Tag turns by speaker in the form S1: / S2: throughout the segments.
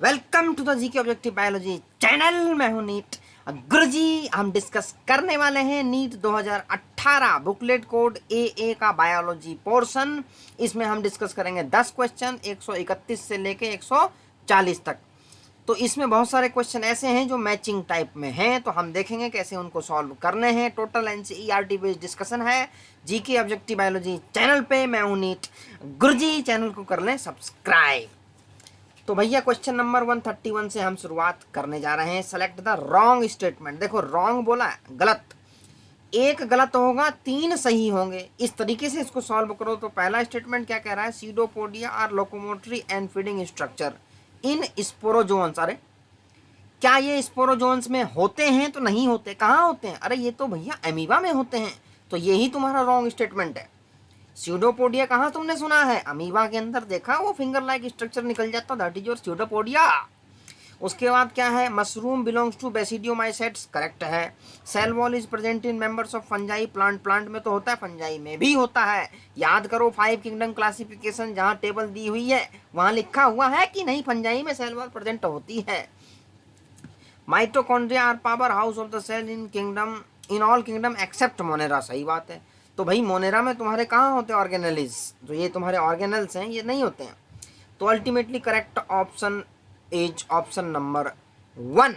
S1: Welcome to the GK objective biology channel. मैं हूं NEET गुरुजी। हम डिस्कस करने वाले हैं नीट 2018 बुकलेट कोड ए का बायोलॉजी पोर्शन। इसमें हम डिस्कस करेंगे 10 क्वेश्चन 131 से लेके 140 तक। तो इसमें बहुत सारे क्वेश्चन ऐसे हैं जो मैचिंग टाइप में हैं, तो हम देखेंगे कैसे उनको सॉल्व करने हैं। टोटल एनसीईआरटी बेस्ड डिस्कशन है जीके ऑब्जेक्टिव बायोलॉजी चैनल पे। मैं हूं नीट गुरुजी। चैनल को कर लें सब्सक्राइब। तो भैया क्वेश्चन नंबर 131 से हम शुरुआत करने जा रहे हैं। Select the wrong statement. देखो रॉन्ग बोला है, गलत। एक गलत होगा, 3 सही होंगे। इस तरीके से इसको सॉल्व करो। तो पहला स्टेटमेंट क्या कह रहा है? Pseudopodia are locomotory and feeding structure in sporozoans. अरे क्या ये स्पोरोजोन्स में होते हैं? तो नहीं होते। कहाँ होते हैं? अरे ये तो भैया अमीबा में होते हैं। तो यही तुम्हारा रॉन्ग स्टेटमेंट है। स्यूडोपोडिया कहाँ तुमने सुना है? अमीबा के अंदर देखा वो फिंगर लाइक स्ट्रक्चर निकल जाता, दैट इज योर स्यूडोपोडिया। उसके बाद क्या है? Mushroom belongs to basidiomycetes, correct है। Cell wall is present in members of fungi, plant में तो होता है, फंजाई में भी होता है। याद करो 5 किंगडम क्लासिफिकेशन, जहाँ टेबल दी हुई है वहाँ लिखा हुआ है कि नहीं फंजाई में सेल वॉल प्रेजेंट होती है। Mitochondria are power house of the cell in all kingdom except Monera, सही बात है। तो भाई मोनेरा में तुम्हारे कहाँ होते हैं ऑर्गेनेलिस? तो ये तुम्हारे ऑर्गेनल्स हैं, ये नहीं होते हैं। तो ultimately correct option is option number 1।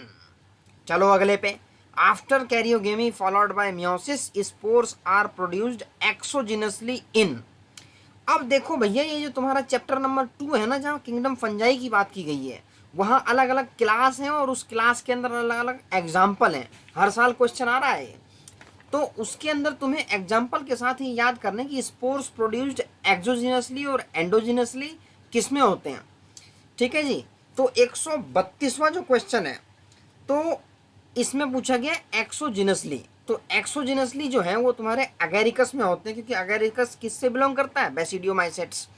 S1: चलो अगले पे। After karyogamy followed by meiosis spores are produced exogenously in. अब देखो भैया ये जो तुम्हारा चैप्टर नंबर 2 है ना, जहाँ किंगडम फंजाई की बात की गई है, वहाँ अलग अलग क्लास हैं और उस क्लास के अंदर अलग अलग एग्जाम्पल हैं। हर साल क्वेश्चन आ रहा है। तो उसके अंदर तुम्हें एग्जाम्पल के साथ ही याद करने की स्पोर्स प्रोड्यूस्ड एक्सोजिनसली और एंडोजिनसली किस में होते हैं। ठीक है जी। तो 132वां जो क्वेश्चन है, तो इसमें पूछा गया एक्सोजिनसली। तो एक्सोजिनसली जो है वो तुम्हारे अगेरिकस में होते हैं, क्योंकि अगेरिकस किससे बिलोंग करता है? बेसिडियोमाइसेट्स।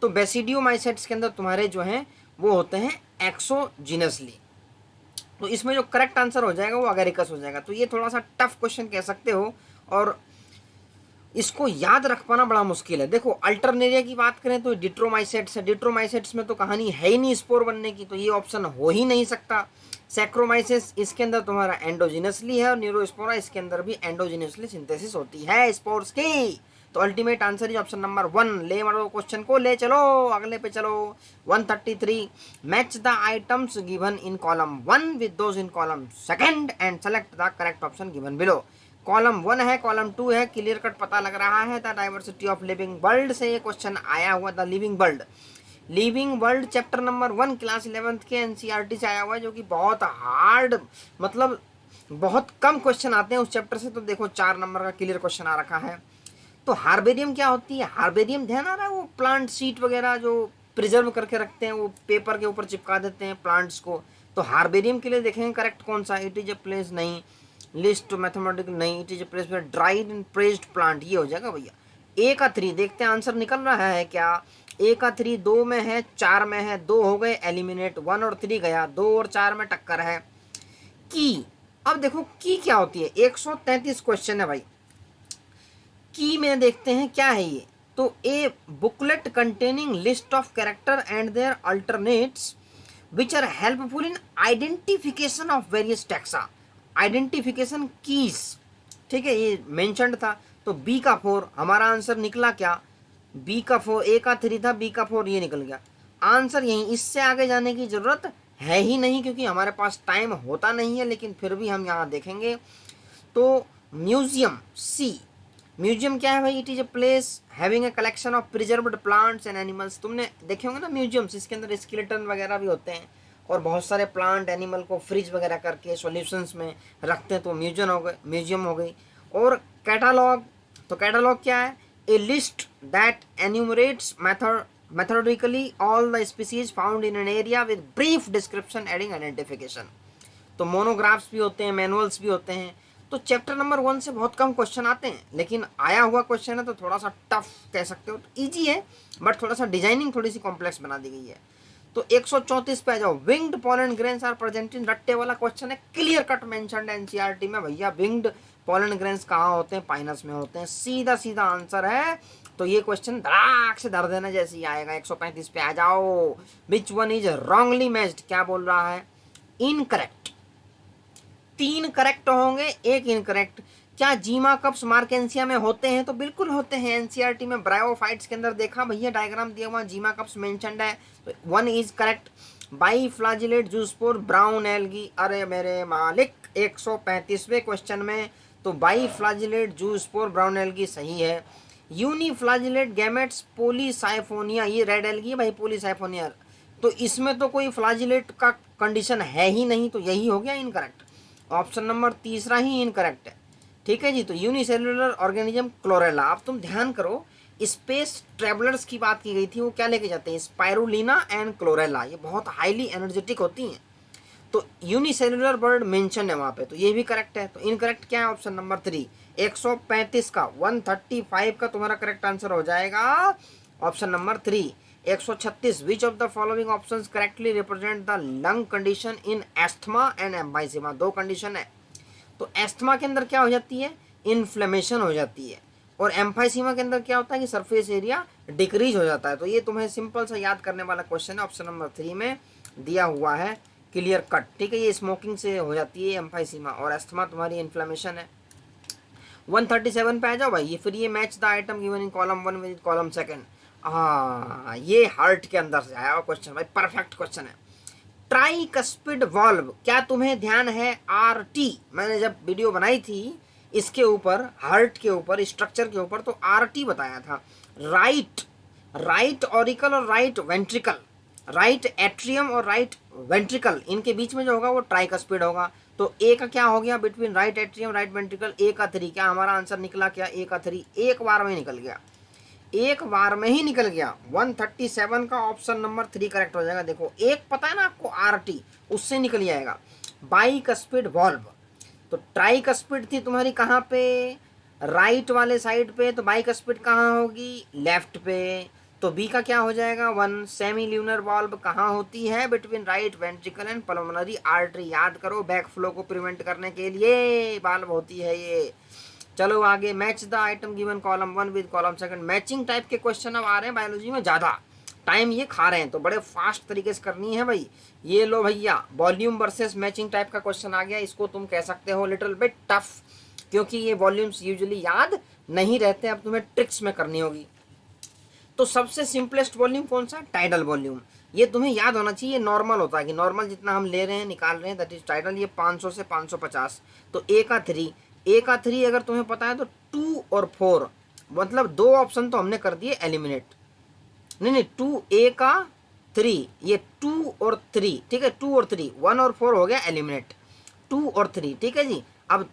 S1: तो बेसिडियोमाइसेट्स के अंदर तुम्हारे जो हैं वो होते हैं एक्सोजिनसली। तो इसमें जो करेक्ट आंसर हो जाएगा वो अगेरिकस हो जाएगा। तो ये थोड़ा सा टफ क्वेश्चन कह सकते हो और इसको याद रख पाना बड़ा मुश्किल है। देखो अल्टरनेरिया की बात करें तो डिट्रोमाइसेट्स है। डिट्रोमाइसेट्स में तो कहानी है ही नहीं स्पोर बनने की, तो ये ऑप्शन हो ही नहीं सकता। सैक्रोमाइसिस इसके अंदर तुम्हारा एंडोजिनसली है और न्यूरोस्पोरा इसके अंदर भी एंडोजिनसली सिंथेसिस होती है स्पोर्स की। तो ultimate answer is option number 1। ले मरो क्वेश्चन को, ले चलो अगले पे चलो। 133 match the items given in column 1 with those in column 2 and select the correct option given below. Column 1 है, कॉलम 2 है, क्लियर कट पता लग रहा है। The diversity of living world से ये क्वेश्चन आया हुआ। The living world chapter number 1 class 11th के एनसीईआरटी से आया हुआ है, जो कि बहुत हार्ड, मतलब बहुत कम क्वेश्चन आते हैं उस चैप्टर से। तो देखो 4 नंबर का क्लियर क्वेश्चन आ रखा है। तो हार्बेरियम क्या होती है? हार्बेरियम ध्यान आ रहा है? वो प्लांट सीट वगैरह जो प्रिजर्व करके रखते हैं, वो पेपर के ऊपर चिपका देते हैं प्लांट्स को। तो हार्बेरियम के लिए देखेंगे करेक्ट कौन सा। इट इज ए प्लेस, नहीं। लिस्ट मैथमेटिकल, नहीं। इट इज ए प्लेस में ड्राइड एंड प्रेस्ड प्लांट, ये हो जाएगा भैया। ए का 3 देखते हैं आंसर निकल रहा है क्या। ए का 3 2 में है, 4 में है, 2 हो गए एलिमिनेट, 1 और 3 गया, 2 और 4 में टक्कर है। की, अब देखो की क्या होती है। 133 क्वेश्चन है भाई। की में देखते हैं क्या है ये। तो a booklet containing list of character and their alternates which are helpful in identification of various taxa. Identification keys, ठीक है, ये मेंशन्ड था। तो बी का 4 हमारा आंसर निकला क्या? बी का 4, ए का 3 था, बी का 4 ये निकल गया आंसर। यही, इससे आगे जाने की जरूरत है ही नहीं क्योंकि हमारे पास टाइम होता नहीं है, लेकिन फिर भी हम यहाँ देखेंगे। तो म्यूजियम सी, म्यूजियम क्या है भाई? It is a place having a collection of preserved plants and animals. तुमने देखे होंगे ना म्यूजियम्स, इसके अंदर स्केलेटन वगैरह भी होते हैं और बहुत सारे प्लांट एनिमल को फ्रीज वगैरह करके सॉल्यूशंस में रखते हैं, तो म्यूजियम हो गई। और कैटालॉग, तो कैटालॉग क्या है? A list that enumerates methodically all the species found in an area with brief description adding identification। तो मोनोग्राफ्स भी होते हैं, मैनुअल्स भी होते हैं। तो चैप्टर नंबर 1 से बहुत कम क्वेश्चन आते हैं, लेकिन आया हुआ क्वेश्चन है तो थोड़ा सा टफ कह सकते हो। तो ईजी है बट थोड़ा सा डिजाइनिंग थोड़ी सी कॉम्प्लेक्स बना दी गई है। तो 134 पे आ जाओ। Winged pollen grains are present in, रट्टे वाला क्वेश्चन है, क्लियर कट मेंशन्ड एनसीईआरटी में भैया। विंग्ड पोलन ग्रेन्स कहाँ होते हैं? पाइनस में होते हैं, सीधा सीधा आंसर है। तो ये क्वेश्चन धड़ाक से धर देना जैसे ही आएगा। 135 पे आ जाओ। Which one is wrongly matched, क्या बोल रहा है? इनकरेक्ट। 3 करेक्ट होंगे, 1 इनकरेक्ट। क्या जीमा कप्स मार्केंसिया में होते हैं? तो बिल्कुल होते हैं। एनसीईआरटी में ब्रायोफाइट्स के अंदर देखा भैया, डायग्राम दिया हुआ, जीमा कप्स मेंशन्ड है, तो 1 is correct. By flagellate zoospore brown algae, अरे मेरे मालिक 135वें क्वेश्चन में तो by flagellate zoospore brown algae सही है। यूनिफ्लैजिलेट गैमेट्स पॉलीसाइफोनिया, ये रेड एल्गी भाई, पॉलीसाइफोनिया, तो इसमें तो कोई फ्लैजिलेट का कंडीशन है ही नहीं, तो यही हो गया इनकरेक्ट। ऑप्शन नंबर तीसरा ही इनकरेक्ट है। ठीक है जी। तो यूनिसेलुलर ऑर्गेनिज्म क्लोरेला। अब तुम ध्यान करो, स्पेस ट्रेवलर्स की बात की गई थी, वो क्या लेके जाते हैं? स्पाइरुलिना एंड क्लोरेला, ये बहुत हाईली एनर्जेटिक होती हैं, तो यूनिसेलुलर बर्ड मेंशन है वहां पे, तो ये भी करेक्ट है। तो इनकरेक्ट क्या है? Option number 3। 135 का 135 का तुम्हारा करेक्ट आंसर हो जाएगा option number 3। 136 which of the following options correctly represent the lung condition in asthma and emphysema. 2 condition है, तो एस्थमा के अंदर क्या हो जाती है? इन्फ्लेमेशन हो जाती है, और एम्फाइसीमा के अंदर क्या होता है कि सरफेस एरिया डिक्रीज हो जाता है। तो ये तुम्हें सिंपल सा याद करने वाला क्वेश्चन है, ऑप्शन नंबर 3 में दिया हुआ है, क्लियर कट। ठीक है, ये स्मोकिंग से हो जाती है एम्फाइसीमा, और एस्थमा तुम्हारी इन्फ्लेमेशन है। 137 पे आ जाओ भाई। ये फिर ये match the item given in column 1 with column 2। हाँ, ये हार्ट के अंदर से आया हुआ क्वेश्चन भाई, परफेक्ट क्वेश्चन है। ट्राइकस्पिड वाल्व, क्या तुम्हें ध्यान है? आरटी, मैंने जब वीडियो बनाई थी इसके ऊपर, हार्ट के ऊपर, स्ट्रक्चर के ऊपर, तो आरटी बताया था। राइट ऑरिकल और राइट वेंट्रिकल, राइट एट्रियम और राइट वेंट्रिकल, इनके बीच में जो होगा वो ट्राइकस्पिड होगा। तो ए का क्या हो गया? Between right atrium right ventricle, A का 3। क्या हमारा आंसर निकला? क्या ए का 3? एक बार में निकल गया, एक बार में ही निकल गया। 137 का ऑप्शन नंबर 3 करेक्ट हो जाएगा। देखो, एक पता है ना आपको, आरटी, उससे निकल जाएगा। बाइकस्पिड वाल्व, तो ट्राइकस्पिड थी तुम्हारी कहाँ पे? राइट वाले साइड पे, तो बाइकस्पिड कहाँ होगी? लेफ्ट पे। तो बी का क्या हो जाएगा? 1। सेमी ल्यूनर वाल्व कहाँ होती है? Between right ventricle and pulmonary artery. याद करो, बैक फ्लो को प्रिवेंट करने के लिए वाल्व होती है ये। चलो आगे, match the item given column 1 with column 2। Matching type के क्वेश्चन अब आ रहे हैं बायोलॉजी में, ज़्यादा टाइम ये खा रहे हैं, तो बड़े फास्ट तरीके से करनी है भाई। ये लो भैया, वॉल्यूम वर्सेस मैचिंग टाइप का क्वेश्चन आ गया। इसको तुम कह सकते हो लिटिल बिट टफ, क्योंकि ये वॉल्यूम्स यूजुअली याद नहीं रहते, अब तुम्हें ट्रिक्स में करनी होगी। तो सबसे सिंपलेस्ट वॉल्यूम कौन सा? Tidal volume. ये तुम्हें याद होना चाहिए, नॉर्मल होता है कि नॉर्मल जितना हम ले रहे हैं, निकाल रहे हैं, दैट इज टाइडल। ये 500 से 550, तो ए का 3। ए का 3 अगर तुम्हें पता है तो 2 और 4, मतलब 2 ऑप्शन तो हमने कर दिए एलिमिनेट। नहीं, 2 ए का 3, ये 2 और 3, ठीक है, 2 और 3, 1 और 4 हो गया एलिमिनेट, 2 और 3, ठीक है जी। अब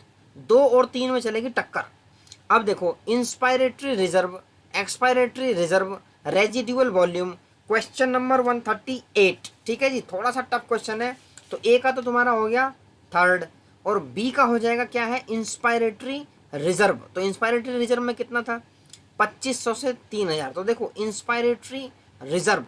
S1: 2 और 3 में चलेगी टक्कर। अब देखो, inspiratory reserve, expiratory reserve, residual volume, question number 138, ठीक है जी। थोड़ा सा टफ क्वेश्चन है। तो ए का तो तुम्हारा हो गया 3rd, और बी का हो जाएगा क्या है? Inspiratory reserve. तो इंस्पायरेटरी रिजर्व में कितना था? 2500 से 3000। तो देखो, इंस्पायरेटरी रिजर्व,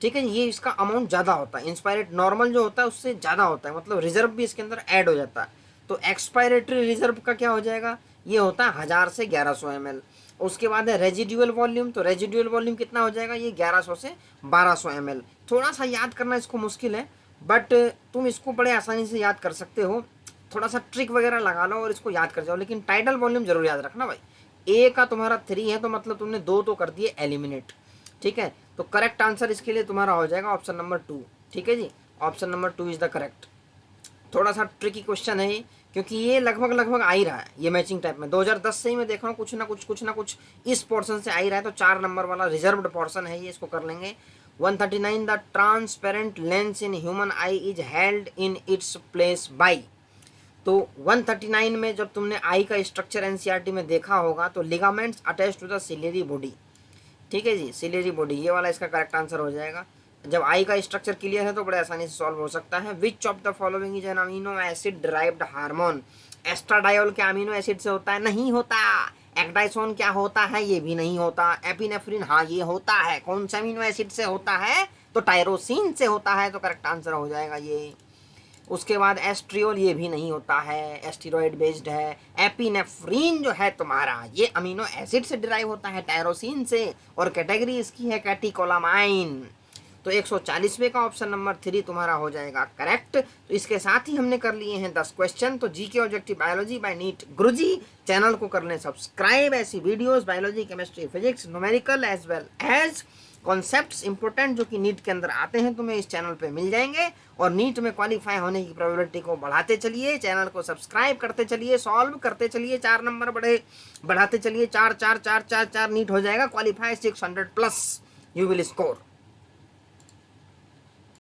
S1: ठीक है, ये इसका अमाउंट ज़्यादा होता है। इंस्पायरेट नॉर्मल जो होता है उससे ज़्यादा होता है, मतलब रिजर्व भी इसके अंदर ऐड हो जाता है। तो एक्सपायरेटरी रिजर्व का क्या हो जाएगा? ये होता है 1000 से 1100 ml। उसके बाद है रेजिडुअल वॉल्यूम, तो रेजिडुअल वॉल्यूम कितना हो जाएगा? ये 1100 से 1200 ml। थोड़ा सा याद करना इसको मुश्किल है, बट तुम इसको बड़े आसानी से याद कर सकते हो। थोड़ा सा ट्रिक वगैरह लगा लो और इसको याद कर जाओ, लेकिन टाइडल वॉल्यूम जरूर याद रखना भाई। ए का तुम्हारा 3 है, तो मतलब तुमने 2 तो कर दिए एलिमिनेट, ठीक है। तो करेक्ट आंसर इसके लिए तुम्हारा हो जाएगा ऑप्शन नंबर 2, ठीक है जी। Option number 2 is the correct. थोड़ा सा ट्रिकी क्वेश्चन है ये, क्योंकि ये लगभग आ ही रहा है ये मैचिंग टाइप में। 2010 से ही मैं देख रहा हूँ कुछ ना कुछ इस पोर्शन से आ ही रहा है। तो 4 नंबर वाला रिजर्व्ड पोर्शन है ये, इसको कर लेंगे। 139 the transparent lens in human I is held in its place by. तो 139 में जब तुमने आई का स्ट्रक्चर एनसीईआरटी में देखा होगा, तो ligaments attach to the ciliary body, ठीक है जी, सिलियरी बॉडी, ये वाला इसका करेक्ट आंसर हो जाएगा। जब आई का स्ट्रक्चर क्लियर है तो बड़े आसानी से सॉल्व हो सकता है। Which of the following is an amino acid derived hormone? Estradiol क्या अमीनो एसिड से होता है? नहीं होता। एक्डाइसोन क्या होता है? ये भी नहीं होता। एपिनेफ्रिन, हाँ ये होता है। कौन से अमीनो एसिड से होता है? तो टायरोसिन से होता है। तो करेक्ट आंसर हो जाएगा ये उसके बाद एस्ट्रियोल, ये भी नहीं होता है, एस्टेरॉइड बेस्ड है। एपिनेफ्रीन जो है तुम्हारा, ये अमीनो एसिड से डिराइव होता है, टायरोसिन से, और कैटेगरी इसकी है कैटिकोलामाइन। तो 140वें का ऑप्शन नंबर 3 तुम्हारा हो जाएगा करेक्ट। तो इसके साथ ही हमने कर लिए हैं 10 क्वेश्चन। तो GK objective biology by NEET Guruji, channel को कर लें सब्सक्राइब। ऐसी videos biology, chemistry, physics, numerical as well as concepts important जो कि नीट के अंदर आते हैं तुम्हें इस चैनल पे मिल जाएंगे। और नीट में क्वालिफाई होने की प्रोबेबिलिटी को बढ़ाते चलिए, चैनल को सब्सक्राइब करते चलिए, सॉल्व करते चलिए, 4 नंबर बढ़ाते चलिए, 4 4 4 4 4 नीट हो जाएगा qualify, 600 plus you will score.